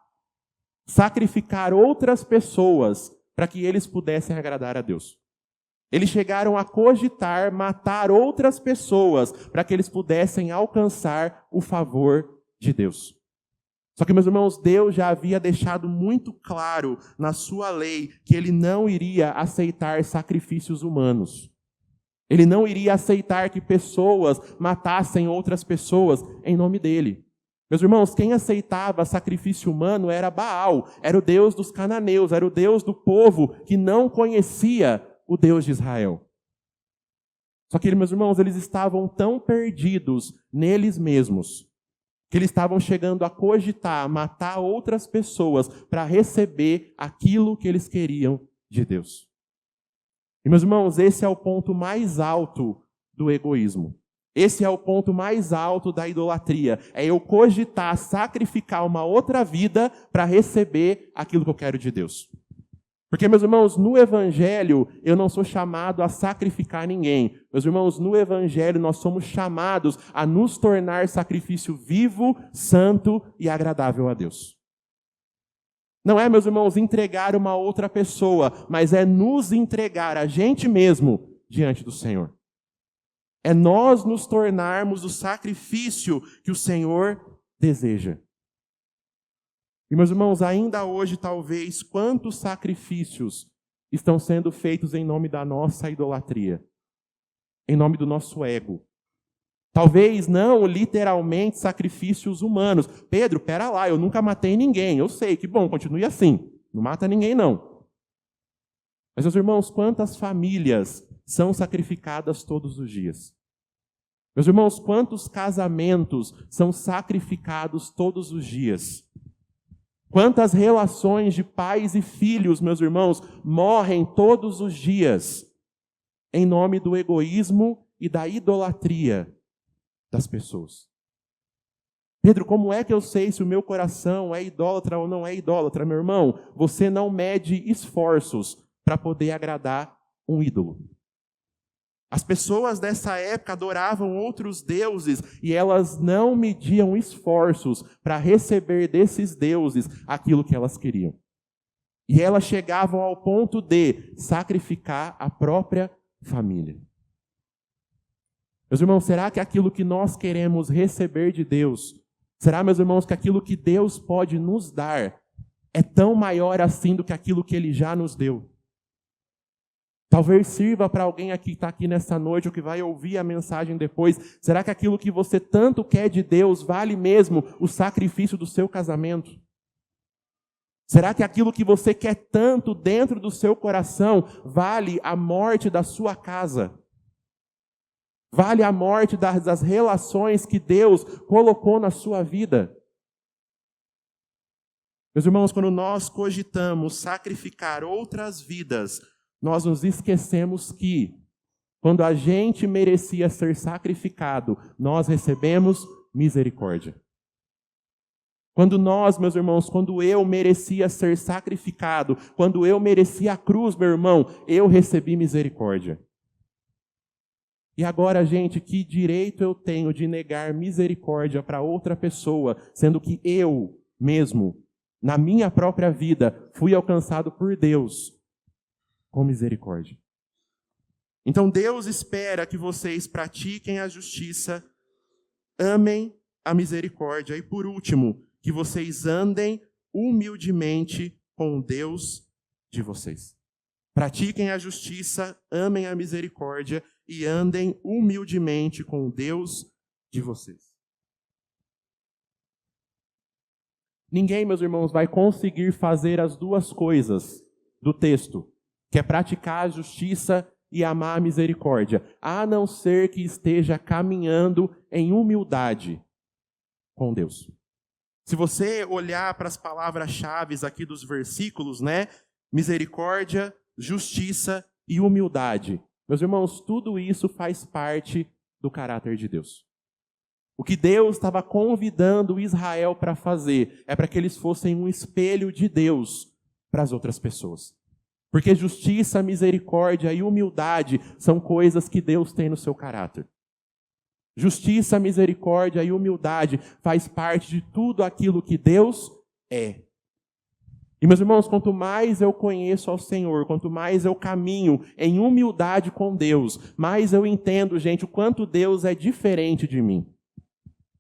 sacrificar outras pessoas para que eles pudessem agradar a Deus. Eles chegaram a cogitar matar outras pessoas para que eles pudessem alcançar o favor de Deus. Só que, meus irmãos, Deus já havia deixado muito claro na sua lei que Ele não iria aceitar sacrifícios humanos. Ele não iria aceitar que pessoas matassem outras pessoas em nome dEle. Meus irmãos, quem aceitava sacrifício humano era Baal, era o Deus dos cananeus, era o Deus do povo que não conhecia o Deus de Israel. Só que, meus irmãos, eles estavam tão perdidos neles mesmos, que eles estavam chegando a cogitar, matar outras pessoas para receber aquilo que eles queriam de Deus. E, meus irmãos, esse é o ponto mais alto do egoísmo. Esse é o ponto mais alto da idolatria. É eu cogitar sacrificar uma outra vida para receber aquilo que eu quero de Deus. Porque, meus irmãos, no Evangelho eu não sou chamado a sacrificar ninguém. Meus irmãos, no Evangelho nós somos chamados a nos tornar sacrifício vivo, santo e agradável a Deus. Não é, meus irmãos, entregar uma outra pessoa, mas é nos entregar a gente mesmo diante do Senhor. É nós nos tornarmos o sacrifício que o Senhor deseja. E, meus irmãos, ainda hoje, talvez, quantos sacrifícios estão sendo feitos em nome da nossa idolatria? Em nome do nosso ego. Talvez não literalmente sacrifícios humanos. Pedro, pera lá, eu nunca matei ninguém. Eu sei, que bom, continue assim. Não mata ninguém, não. Mas, meus irmãos, quantas famílias são sacrificadas todos os dias? Meus irmãos, quantos casamentos são sacrificados todos os dias? Quantas relações de pais e filhos, meus irmãos, morrem todos os dias em nome do egoísmo e da idolatria, das pessoas. Pedro, como é que eu sei se o meu coração é idólatra ou não é idólatra? Meu irmão, você não mede esforços para poder agradar um ídolo. As pessoas dessa época adoravam outros deuses e elas não mediam esforços para receber desses deuses aquilo que elas queriam. E elas chegavam ao ponto de sacrificar a própria família. Meus irmãos, será que aquilo que nós queremos receber de Deus, será, meus irmãos, que aquilo que Deus pode nos dar é tão maior assim do que aquilo que Ele já nos deu? Talvez sirva para alguém aqui que está aqui nessa noite ou que vai ouvir a mensagem depois. Será que aquilo que você tanto quer de Deus vale mesmo o sacrifício do seu casamento? Será que aquilo que você quer tanto dentro do seu coração vale a morte da sua casa? Vale a morte das relações que Deus colocou na sua vida? Meus irmãos, quando nós cogitamos sacrificar outras vidas, nós nos esquecemos que, quando a gente merecia ser sacrificado, nós recebemos misericórdia. Quando nós, meus irmãos, quando eu merecia ser sacrificado, quando eu merecia a cruz, meu irmão, eu recebi misericórdia. E agora, gente, que direito eu tenho de negar misericórdia para outra pessoa, sendo que eu mesmo, na minha própria vida, fui alcançado por Deus com misericórdia? Então Deus espera que vocês pratiquem a justiça, amem a misericórdia e, por último, que vocês andem humildemente com o Deus de vocês. Pratiquem a justiça, amem a misericórdia e andem humildemente com o Deus de vocês. Ninguém, meus irmãos, vai conseguir fazer as duas coisas do texto, que é praticar a justiça e amar a misericórdia, a não ser que esteja caminhando em humildade com Deus. Se você olhar para as palavras-chave aqui dos versículos, né? Misericórdia, justiça e humildade. Meus irmãos, tudo isso faz parte do caráter de Deus. O que Deus estava convidando Israel para fazer é para que eles fossem um espelho de Deus para as outras pessoas. Porque justiça, misericórdia e humildade são coisas que Deus tem no seu caráter. Justiça, misericórdia e humildade faz parte de tudo aquilo que Deus é. E, meus irmãos, quanto mais eu conheço ao Senhor, quanto mais eu caminho em humildade com Deus, mais eu entendo, gente, o quanto Deus é diferente de mim.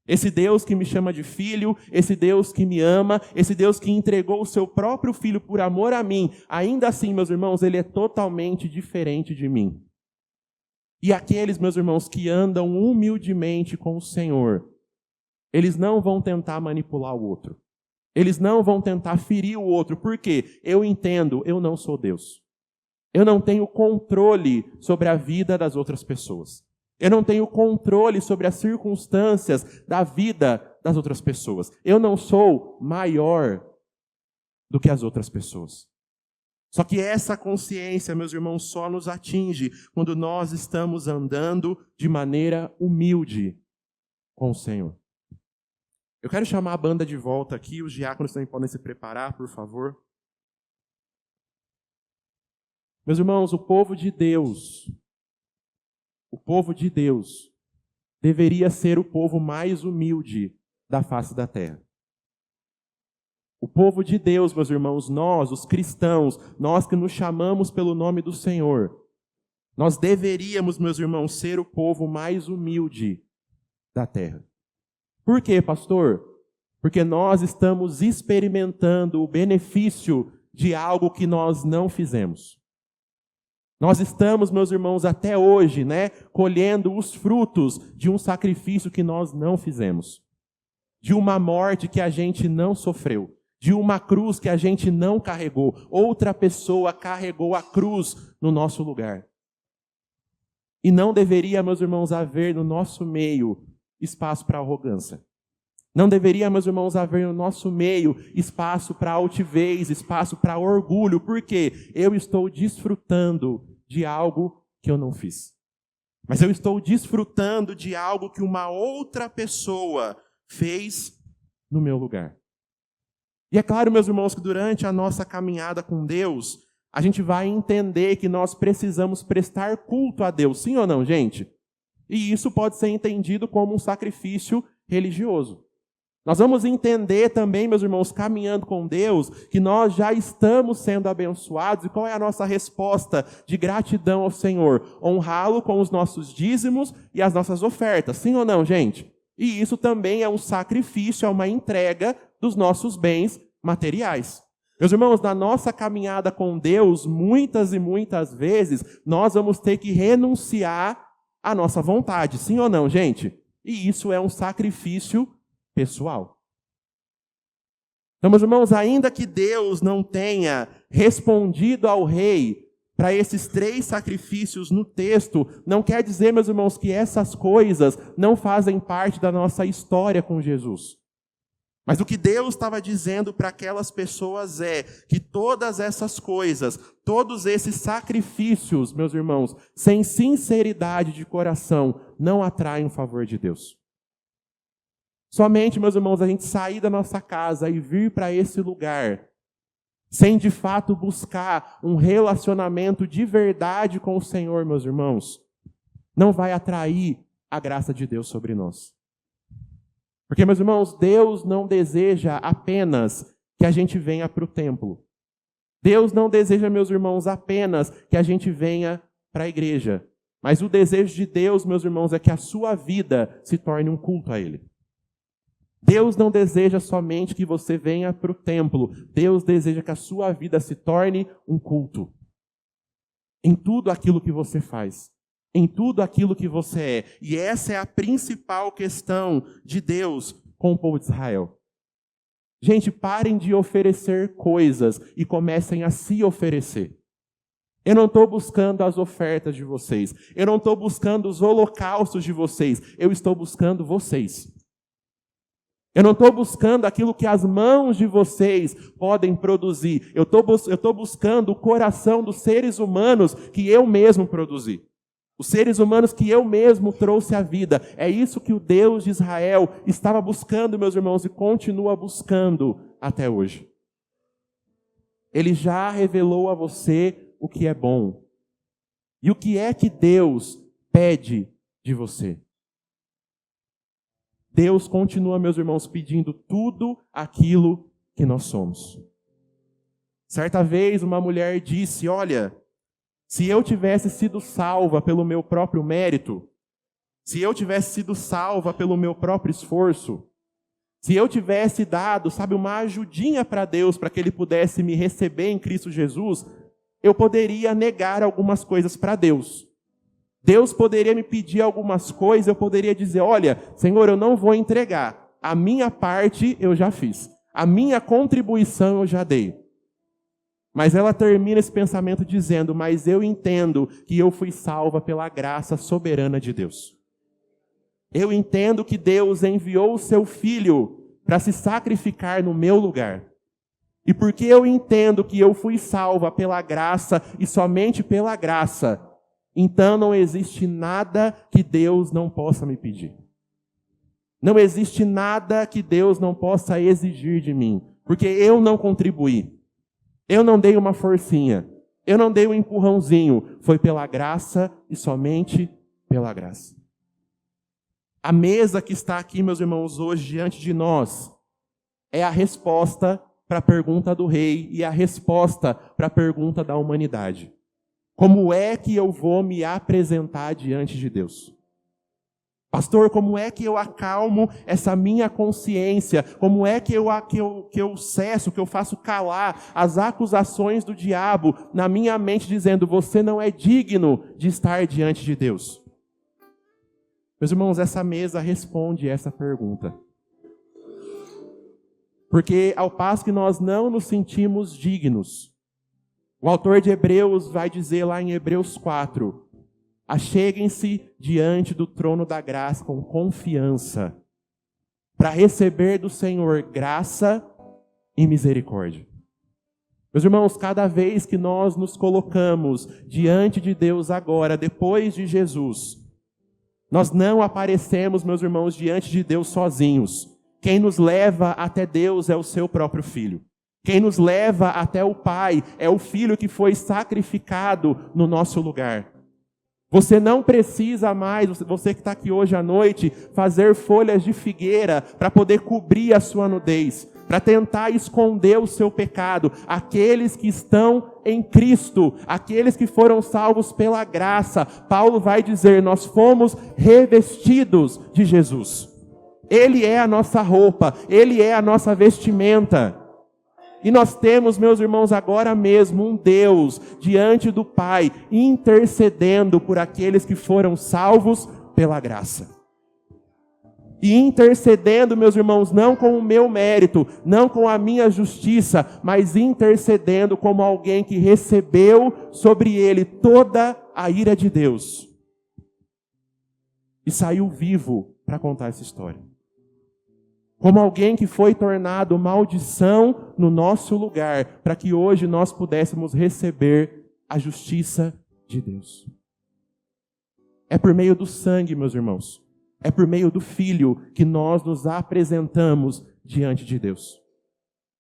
Esse Deus que me chama de filho, esse Deus que me ama, esse Deus que entregou o seu próprio filho por amor a mim, ainda assim, meus irmãos, ele é totalmente diferente de mim. E aqueles, meus irmãos, que andam humildemente com o Senhor, eles não vão tentar manipular o outro. Eles não vão tentar ferir o outro, porque eu entendo, eu não sou Deus. Eu não tenho controle sobre a vida das outras pessoas. Eu não tenho controle sobre as circunstâncias da vida das outras pessoas. Eu não sou maior do que as outras pessoas. Só que essa consciência, meus irmãos, só nos atinge quando nós estamos andando de maneira humilde com o Senhor. Eu quero chamar a banda de volta aqui, os diáconos também podem se preparar, por favor. Meus irmãos, o povo de Deus deveria ser o povo mais humilde da face da terra. O povo de Deus, meus irmãos, nós, os cristãos, nós que nos chamamos pelo nome do Senhor, nós deveríamos, meus irmãos, ser o povo mais humilde da terra. Por quê, pastor? Porque nós estamos experimentando o benefício de algo que nós não fizemos. Nós estamos, meus irmãos, até hoje, colhendo os frutos de um sacrifício que nós não fizemos. De uma morte que a gente não sofreu. De uma cruz que a gente não carregou. Outra pessoa carregou a cruz no nosso lugar. E não deveria, meus irmãos, haver no nosso meio espaço para arrogância. Não deveria, meus irmãos, haver no nosso meio espaço para altivez, espaço para orgulho, porque eu estou desfrutando de algo que eu não fiz. mas eu estou desfrutando de algo que uma outra pessoa fez no meu lugar. E é claro, meus irmãos, que durante a nossa caminhada com Deus, a gente vai entender que nós precisamos prestar culto a Deus, sim ou não, gente? E isso pode ser entendido como um sacrifício religioso. Nós vamos entender também, meus irmãos, caminhando com Deus, que nós já estamos sendo abençoados. E qual é a nossa resposta de gratidão ao Senhor? Honrá-lo com os nossos dízimos e as nossas ofertas. Sim ou não, gente? E isso também é um sacrifício, é uma entrega dos nossos bens materiais. Meus irmãos, na nossa caminhada com Deus, muitas e muitas vezes, nós vamos ter que renunciar à nossa vontade. Sim ou não, gente? E isso é um sacrifício pessoal. Então, meus irmãos, ainda que Deus não tenha respondido ao rei para esses 3 sacrifícios no texto, não quer dizer, meus irmãos, que essas coisas não fazem parte da nossa história com Jesus. Mas o que Deus estava dizendo para aquelas pessoas é que todas essas coisas, todos esses sacrifícios, meus irmãos, sem sinceridade de coração, não atraem o favor de Deus. Somente, meus irmãos, a gente sair da nossa casa e vir para esse lugar, sem de fato buscar um relacionamento de verdade com o Senhor, meus irmãos, não vai atrair a graça de Deus sobre nós. Porque, meus irmãos, Deus não deseja apenas que a gente venha para o templo. Deus não deseja, meus irmãos, apenas que a gente venha para a igreja. Mas o desejo de Deus, meus irmãos, é que a sua vida se torne um culto a Ele. Deus não deseja somente que você venha para o templo. Deus deseja que a sua vida se torne um culto. Em tudo aquilo que você faz. Em tudo aquilo que você é. E essa é a principal questão de Deus com o povo de Israel. Gente, parem de oferecer coisas e comecem a se oferecer. Eu não estou buscando as ofertas de vocês. Eu não estou buscando os holocaustos de vocês. Eu estou buscando vocês. Eu não estou buscando aquilo que as mãos de vocês podem produzir. Eu estou buscando o coração dos seres humanos que eu mesmo produzi. Os seres humanos que eu mesmo trouxe à vida. É isso que o Deus de Israel estava buscando, meus irmãos, e continua buscando até hoje. Ele já revelou a você o que é bom. E o que é que Deus pede de você? Deus continua, meus irmãos, pedindo tudo aquilo que nós somos. Certa vez uma mulher disse, olha, se eu tivesse sido salva pelo meu próprio mérito, se eu tivesse sido salva pelo meu próprio esforço, se eu tivesse dado, uma ajudinha para Deus, para que Ele pudesse me receber em Cristo Jesus, eu poderia negar algumas coisas para Deus. Deus poderia me pedir algumas coisas, eu poderia dizer, olha, Senhor, eu não vou entregar. A minha parte eu já fiz. A minha contribuição eu já dei. Mas ela termina esse pensamento dizendo, mas eu entendo que eu fui salva pela graça soberana de Deus. Eu entendo que Deus enviou o seu Filho para se sacrificar no meu lugar. E porque eu entendo que eu fui salva pela graça e somente pela graça, então não existe nada que Deus não possa me pedir. Não existe nada que Deus não possa exigir de mim. Porque eu não contribuí. Eu não dei uma forcinha. Eu não dei um empurrãozinho. Foi pela graça e somente pela graça. A mesa que está aqui, meus irmãos, hoje diante de nós, é a resposta para a pergunta do rei e a resposta para a pergunta da humanidade. Como é que eu vou me apresentar diante de Deus? Pastor, como é que eu acalmo essa minha consciência? Como é que eu cesso, que eu faço calar as acusações do diabo na minha mente, dizendo, você não é digno de estar diante de Deus? Meus irmãos, essa mesa responde essa pergunta. Porque ao passo que nós não nos sentimos dignos, o autor de Hebreus vai dizer lá em Hebreus 4, acheguem-se diante do trono da graça com confiança, para receber do Senhor graça e misericórdia. Meus irmãos, cada vez que nós nos colocamos diante de Deus agora, depois de Jesus, Nós não aparecemos, meus irmãos, diante de Deus sozinhos. Quem nos leva até Deus é o seu próprio Filho. Quem nos leva até o Pai é o Filho que foi sacrificado no nosso lugar. Você não precisa mais, você que está aqui hoje à noite, fazer folhas de figueira para poder cobrir a sua nudez, para tentar esconder o seu pecado. Aqueles que estão em Cristo, aqueles que foram salvos pela graça, Paulo vai dizer, nós fomos revestidos de Jesus. Ele é a nossa roupa, Ele é a nossa vestimenta. E nós temos, meus irmãos, agora mesmo um Deus diante do Pai, intercedendo por aqueles que foram salvos pela graça. E intercedendo, meus irmãos, não com o meu mérito, não com a minha justiça, mas intercedendo como alguém que recebeu sobre ele toda a ira de Deus. E saiu vivo para contar essa história. Como alguém que foi tornado maldição no nosso lugar, para que hoje nós pudéssemos receber a justiça de Deus. É por meio do sangue, meus irmãos. É por meio do Filho que nós nos apresentamos diante de Deus.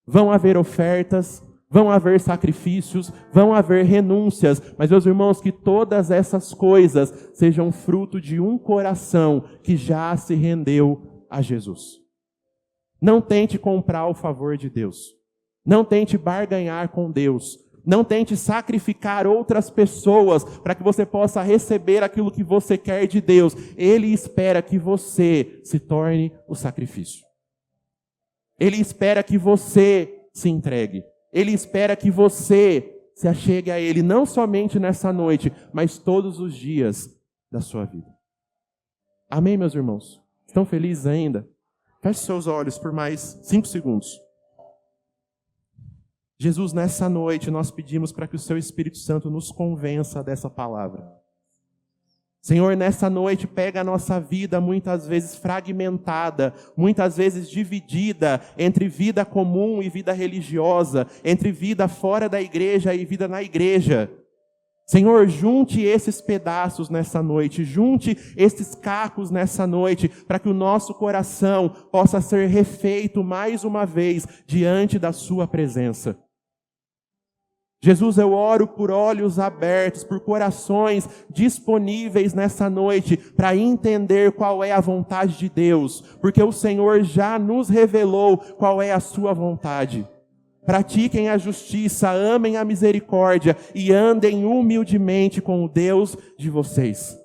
Vão haver ofertas, vão haver sacrifícios, vão haver renúncias, mas, meus irmãos, que todas essas coisas sejam fruto de um coração que já se rendeu a Jesus. Não tente comprar o favor de Deus. Não tente barganhar com Deus. Não tente sacrificar outras pessoas para que você possa receber aquilo que você quer de Deus. Ele espera que você se torne o sacrifício. Ele espera que você se entregue. Ele espera que você se achegue a Ele, não somente nessa noite, mas todos os dias da sua vida. Amém, meus irmãos? Estão felizes ainda? Feche seus olhos por mais 5 segundos. Jesus, nessa noite, nós pedimos para que o Seu Espírito Santo nos convença dessa palavra. Senhor, nessa noite, pega a nossa vida muitas vezes fragmentada, muitas vezes dividida entre vida comum e vida religiosa, entre vida fora da igreja e vida na igreja. Senhor, junte esses pedaços nessa noite, junte esses cacos nessa noite, para que o nosso coração possa ser refeito mais uma vez diante da Sua presença. Jesus, eu oro por olhos abertos, por corações disponíveis nessa noite, para entender qual é a vontade de Deus, porque o Senhor já nos revelou qual é a Sua vontade. Pratiquem a justiça, amem a misericórdia e andem humildemente com o Deus de vocês.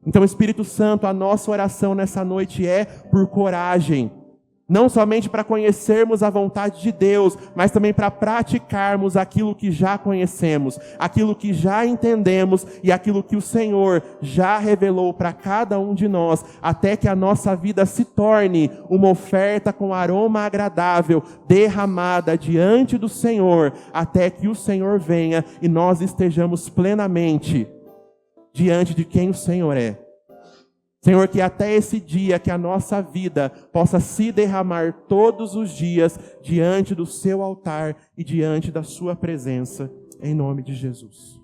Então, Espírito Santo, a nossa oração nessa noite é por coragem. Não somente para conhecermos a vontade de Deus, mas também para praticarmos aquilo que já conhecemos, aquilo que já entendemos e aquilo que o Senhor já revelou para cada um de nós, até que a nossa vida se torne uma oferta com aroma agradável, derramada diante do Senhor, até que o Senhor venha e nós estejamos plenamente diante de quem o Senhor é. Senhor, que até esse dia, que a nossa vida possa se derramar todos os dias diante do Seu altar e diante da Sua presença, em nome de Jesus.